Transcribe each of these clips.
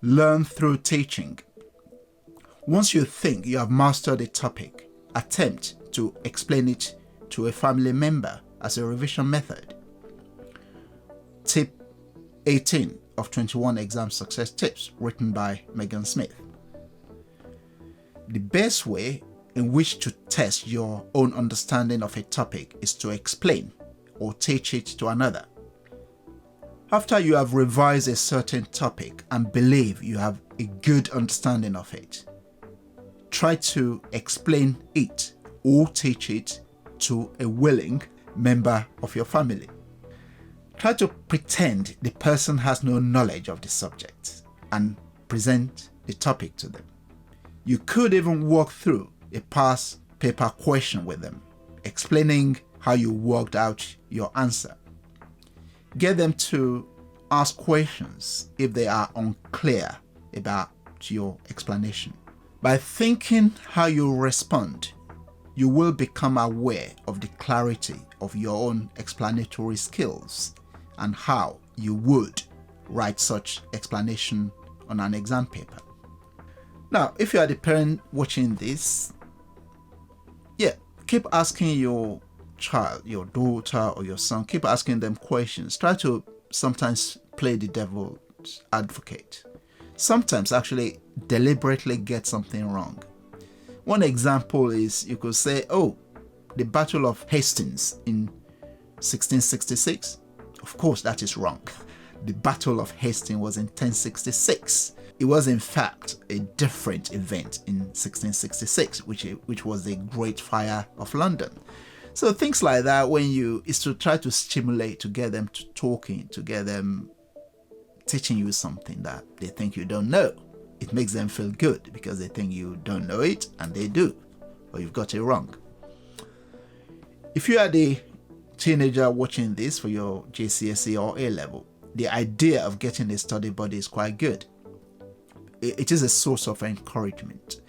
Learn through teaching. Once you think you have mastered a topic, attempt to explain it to a family member as a revision method. Tip 18 of 21 exam success tips, written by Megan Smith. The best way in which to test your own understanding of a topic is to explain or teach it to another. After you have revised a certain topic and believe you have a good understanding of it, try to explain it or teach it to a willing member of your family. Try to pretend the person has no knowledge of the subject and present the topic to them. You could even walk through a past paper question with them, explaining how you worked out your answer. Get them to ask questions if they are unclear about your explanation. By thinking how you respond, you will become aware of the clarity of your own explanatory skills and how you would write such explanation on an exam paper. Now, if you are the parent watching this, keep asking your child, your daughter or your son, keep asking them questions. Try to sometimes play the devil's advocate. Sometimes actually deliberately get something wrong. One example is you could say, the Battle of Hastings in 1666. Of course, that is wrong. The Battle of Hastings was in 1066. It was in fact a different event in 1666, which was the Great Fire of London. So things like that, is to try to stimulate, to get them to talking, to get them teaching you something that they think you don't know. It makes them feel good because they think you don't know it, and they do, or you've got it wrong. If you are the teenager watching this for your GCSE or A-level, the idea of getting a study buddy is quite good. It is a source of encouragement.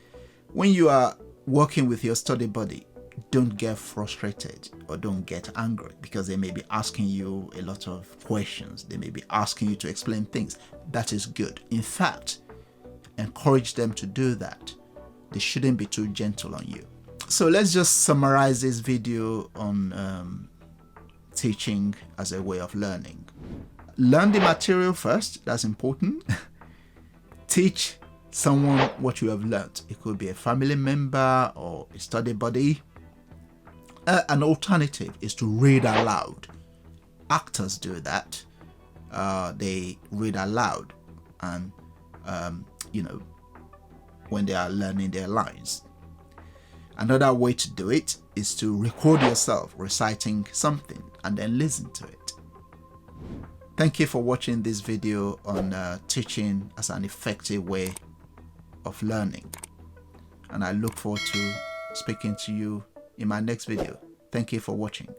When you are working with your study buddy, don't get frustrated or don't get angry because they may be asking you a lot of questions. They may be asking you to explain things. That is good. In fact, encourage them to do that. They shouldn't be too gentle on you. So let's just summarize this video on teaching as a way of learning. Learn the material first. That's important. Teach someone what you have learned. It could be a family member or a study buddy. An alternative is to read aloud. Actors do that. They read aloud and when they are learning their lines. Another way to do it is to record yourself reciting something and then listen to it. Thank you for watching this video on teaching as an effective way of learning. And I look forward to speaking to you in my next video. Thank you for watching.